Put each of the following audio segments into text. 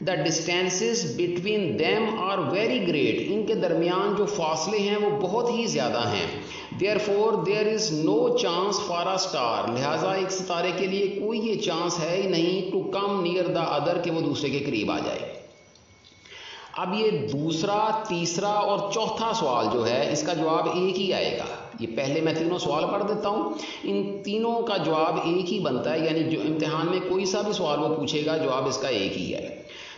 The distances between them are very great, ان کے درمیان جو فاصلے ہیں وہ بہت ہی زیادہ ہیں. Therefore there is no chance for a star, لہٰذا ایک ستارے کے لیے کوئی یہ چانس ہے ہی نہیں to come near the other, کہ وہ دوسرے کے قریب آ جائے. اب یہ دوسرا، تیسرا اور چوتھا سوال جو ہے اس کا جواب ایک ہی آئے گا. یہ پہلے میں تینوں سوال پڑھ دیتا ہوں، ان تینوں کا جواب ایک ہی بنتا ہے، یعنی جو امتحان میں کوئی سا بھی سوال وہ پوچھے گا جواب اس کا ایک ہی ہے.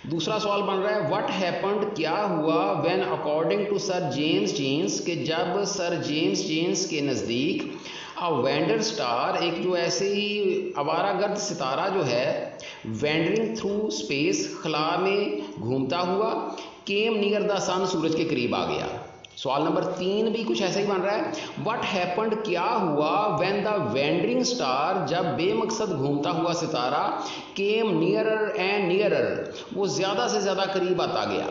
دوسرا سوال بن رہا ہے وٹ ہیپنڈ، کیا ہوا when according to sir James Jeans, کہ جب سر جیمز جینس کے نزدیک وینڈر سٹار، ایک جو ایسے ہی آوارہ گرد ستارہ جو ہے وینڈرنگ تھرو اسپیس، خلا میں گھومتا ہوا، کیم نیئر دا سن، سورج کے قریب آ گیا. سوال نمبر 3 بھی کچھ ایسا ہی بن رہا ہے وٹ ہیپنڈ، کیا ہوا وین دا وینڈرنگ سٹار، جب بے مقصد گھومتا ہوا ستارہ کیم نیئرر اینڈ نیئرر، وہ زیادہ سے زیادہ قریب آتا گیا.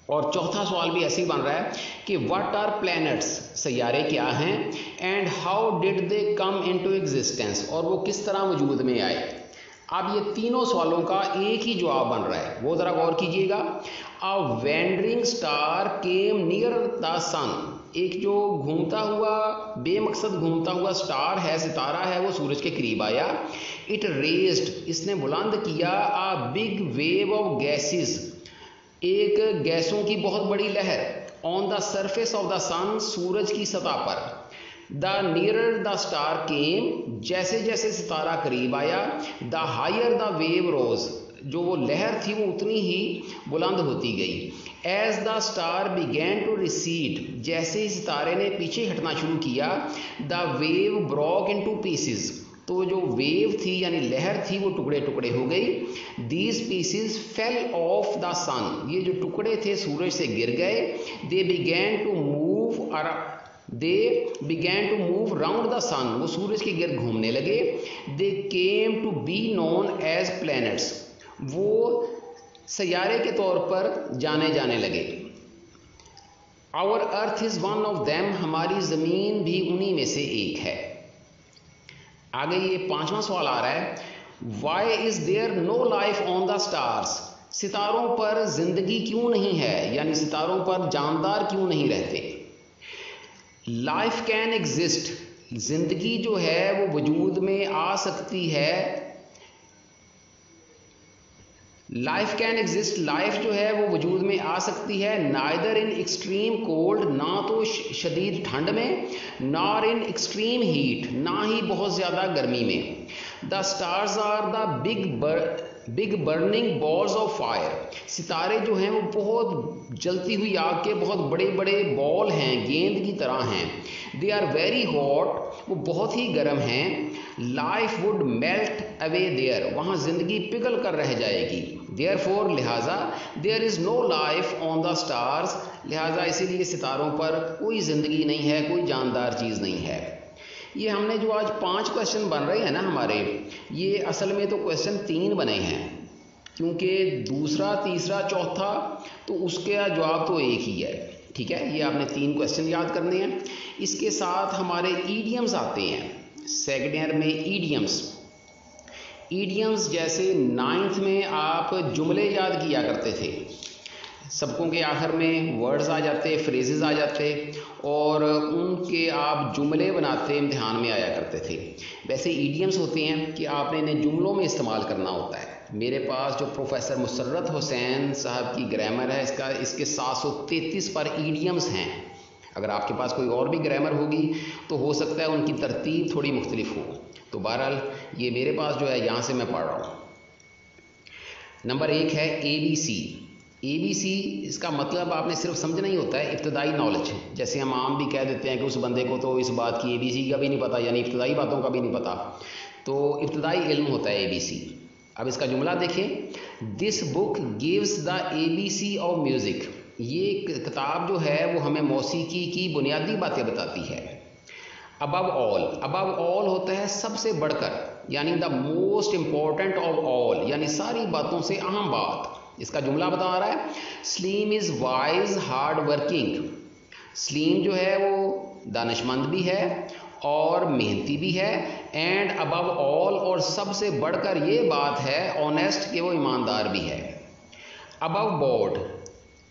اور چوتھا سوال بھی ایسے ہی بن رہا ہے کہ واٹ آر پلینٹس، سیارے کیا ہیں، and how did they come into existence, اور وہ کس طرح وجود میں آئے. اب یہ تینوں سوالوں کا ایک ہی جواب بن رہا ہے، وہ ذرا غور کیجئے گا. وینڈرنگ سٹار کیم نیئر دا سن، ایک جو گھومتا ہوا بے مقصد گھومتا ہوا سٹار ہے، ستارہ ہے، وہ سورج کے قریب آیا. اٹ ریزڈ، اس نے بلند کیا، آ بگ ویو آف گیسز، ایک گیسوں کی بہت بڑی لہر، آن دا سرفیس آف دا سن، سورج کی سطح پر. دا نیئرر دا اسٹار کیم، جیسے جیسے ستارہ قریب آیا، دا ہائر دا ویو روز، جو وہ لہر تھی وہ اتنی ہی بلند ہوتی گئی. As the star began to recede, جیسے ہی ستارے نے پیچھے ہٹنا شروع کیا، the wave broke into pieces, تو جو ویو تھی یعنی لہر تھی وہ ٹکڑے ٹکڑے ہو گئی. These pieces fell off the sun, یہ جو ٹکڑے تھے سورج سے گر گئے. They began to move round the sun, وہ سورج کے گرد گھومنے لگے. They came to be known as planets, وہ سیارے کے طور پر جانے جانے لگے. Our earth is one of them, ہماری زمین بھی انہی میں سے ایک ہے. آگے یہ 5واں سوال آ رہا ہے why is there no life on the stars, ستاروں پر زندگی کیوں نہیں ہے، یعنی ستاروں پر جاندار کیوں نہیں رہتے. لائف کین ایگزسٹ، زندگی جو ہے وہ وجود میں آ سکتی ہے. لائف کین ایگزسٹ، لائف جو ہے وہ وجود میں آ سکتی ہے. نائدر ان ایکسٹریم کولڈ، نہ تو شدید ٹھنڈ میں، نار ان ایکسٹریم ہیٹ، نہ ہی بہت زیادہ گرمی میں. The stars are the big burning balls of fire, ستارے جو ہیں وہ بہت جلتی ہوئی آگ کے بہت بڑے بڑے بال ہیں، گیند کی طرح ہیں. دے آر ویری ہاٹ، وہ بہت ہی گرم ہیں. Life would melt away there, وہاں زندگی پگھل کر رہ جائے گی. دیئر فور، لہٰذا، دیر is know life on the stars, لہٰذا اسی لیے ستاروں پر کوئی زندگی نہیں ہے، کوئی جاندار چیز نہیں ہے. یہ ہم نے جو آج 5 کویشچن بن رہے ہیں نا ہمارے، یہ اصل میں تو کویشچن 3 بنے ہیں، کیونکہ دوسرا، تیسرا، چوتھا تو اس کا جواب تو ایک ہی ہے. ٹھیک ہے، یہ آپ نے 3 کویشچن یاد کرنے ہیں. اس کے ساتھ ہمارے ایڈیمز آتے ہیں سیکنڈ ایئر میں. ایڈیمز جیسے 9th میں آپ جملے یاد کیا کرتے تھے، سبقوں کے آخر میں ورڈز آ جاتے، فریزز آ جاتے اور ان کے آپ جملے بناتے، امتحان میں آیا کرتے تھے. ویسے ایڈیمز ہوتے ہیں کہ آپ نے انہیں جملوں میں استعمال کرنا ہوتا ہے. میرے پاس جو پروفیسر مسرت حسین صاحب کی گرامر ہے، اس کے 733 پر ایڈیمز ہیں. اگر آپ کے پاس کوئی اور بھی گرامر ہوگی تو ہو سکتا ہے ان کی ترتیب تھوڑی مختلف ہو. تو بہرحال یہ میرے پاس جو ہے یہاں سے میں پڑھ رہا ہوں. نمبر 1 ہے ABC. ABC اس کا مطلب آپ نے صرف سمجھنا ہی ہوتا ہے، ابتدائی نالج. جیسے ہم عام بھی کہہ دیتے ہیں کہ اس بندے کو تو اس بات کی ABC کا بھی نہیں پتہ، یعنی ابتدائی باتوں کا بھی نہیں پتہ. تو ابتدائی علم ہوتا ہے ABC. اب اس کا جملہ دیکھیں، this book gives the ABC of music. یہ کتاب جو ہے وہ ہمیں موسیقی کی بنیادی باتیں بتاتی ہے. ابو آل ہوتا ہے سب سے بڑھ کر، یعنی the most important of all, یعنی ساری باتوں سے اہم بات. اس کا جملہ بتا رہا ہے سلیم از وائز ہارڈ ورکنگ. سلیم جو ہے وہ دانشمند بھی ہے اور محنتی بھی ہے. اینڈ ابو آل، اور سب سے بڑھ کر یہ بات ہے، آنیسٹ، کہ وہ ایماندار بھی ہے. ابو بورڈ،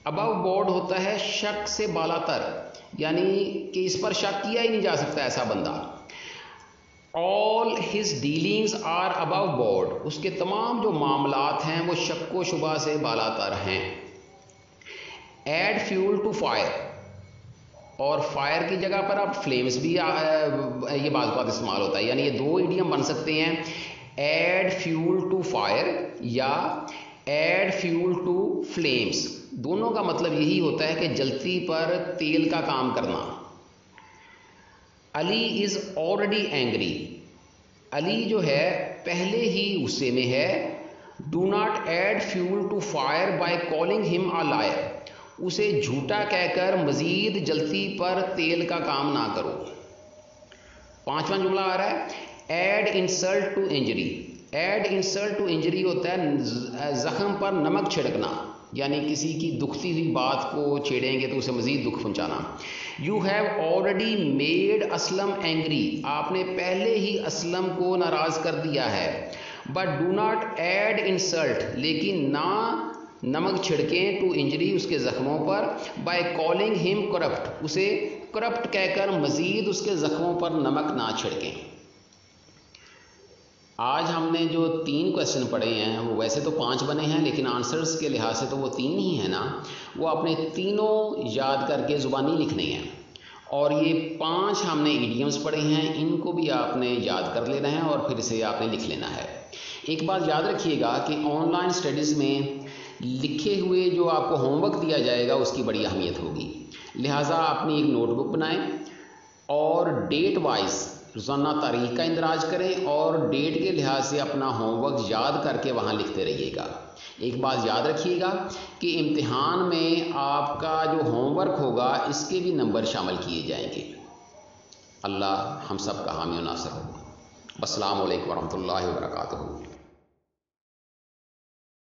ابو بورڈ ہوتا ہے شک سے بالا تر، یعنی کہ اس پر شک کیا ہی نہیں جا سکتا ایسا بندہ. All his dealings are above board, اس کے تمام جو معاملات ہیں وہ شک و شبہ سے بالا تر ہیں. ایڈ فیول ٹو فائر، اور فائر کی جگہ پر اب فلیمز بھی یہ بعض اوقات استعمال ہوتا ہے، یعنی یہ دو ایڈیم بن سکتے ہیں، ایڈ فیول ٹو فائر یا ایڈ فیول ٹو فلیمز. دونوں کا مطلب یہی ہوتا ہے کہ جلتی پر تیل کا کام کرنا. علی از آلریڈی اینگری، علی جو ہے پہلے ہی غصے میں ہے. Do not add fuel to fire by calling him a lawyer, اسے جھوٹا کہہ کر مزید جلتی پر تیل کا کام نہ کرو. پانچواں جملہ آ رہا ہے add insult to injury. Add insult to injury ہوتا ہے زخم پر نمک چھڑکنا، یعنی کسی کی دکھتی ہوئی بات کو چھیڑیں گے تو اسے مزید دکھ پہنچانا. You have already made Aslam angry, آپ نے پہلے ہی اسلم کو ناراض کر دیا ہے. But do not add insult, لیکن نہ نمک چھڑکیں ٹو انجری اس کے زخموں پر، بائی کالنگ ہم کرپٹ، اسے کرپٹ کہہ کر مزید اس کے زخموں پر نمک نہ چھڑکیں. آج ہم نے جو 3 کویشچن پڑھے ہیں وہ ویسے تو 5 بنے ہیں، لیکن آنسرز کے لحاظ سے تو وہ 3 ہی ہیں نا. وہ اپنے تینوں یاد کر کے زبانی لکھنے ہیں، اور یہ 5 ہم نے ایڈیمز پڑھے ہیں، ان کو بھی آپ نے یاد کر لینا ہے اور پھر اسے آپ نے لکھ لینا ہے. ایک بات یاد رکھیے گا کہ آن لائن اسٹڈیز میں لکھے ہوئے جو آپ کو ہوم ورک دیا جائے گا اس کی بڑی اہمیت ہوگی. لہٰذا اپنی ایک نوٹ بک بنائیں اور ڈیٹ وائز روزانہ تاریخ کا اندراج کریں، اور ڈیٹ کے لحاظ سے اپنا ہوم ورک یاد کر کے وہاں لکھتے رہیے گا. ایک بات یاد رکھیے گا کہ امتحان میں آپ کا جو ہوم ورک ہوگا اس کے بھی نمبر شامل کیے جائیں گے. اللہ ہم سب کا حامی و ناصر ہو. السلام علیکم ورحمۃ اللہ وبرکاتہ.